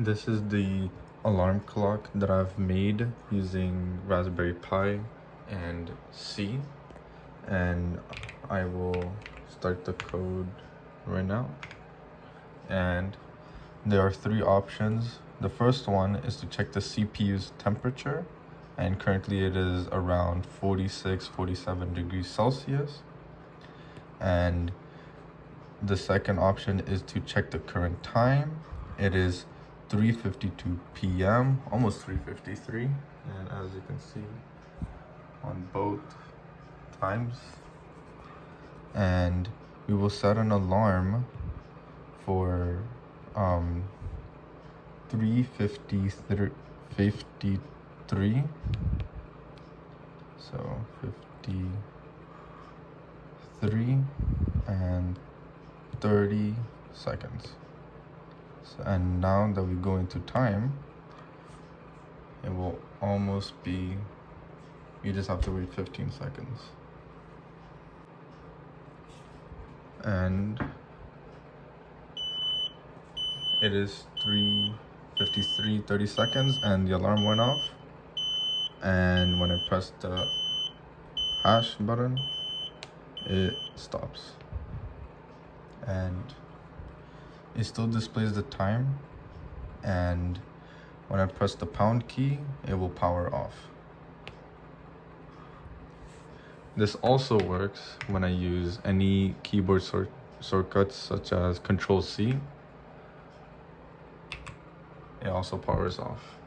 This is the alarm clock that I've made using Raspberry Pi and C, and I will start the code right now. And there are three options. The first one is to check the CPU's temperature, and currently it is around 47 degrees Celsius. And the second option is to check the current time. It is 3:52 p.m., almost 3:53, and as you can see on both times. And we will set an alarm for 3:53, so 53 and 30 seconds. So, and now that we go into time, it will almost be, you just have to wait 15 seconds. And it is 3:53, 30 seconds, and the alarm went off. And when I press the hash button, it stops. And it still displays the time, and when I press the pound key, it will power off. This also works when I use any keyboard shortcuts such as Control C. It also powers off.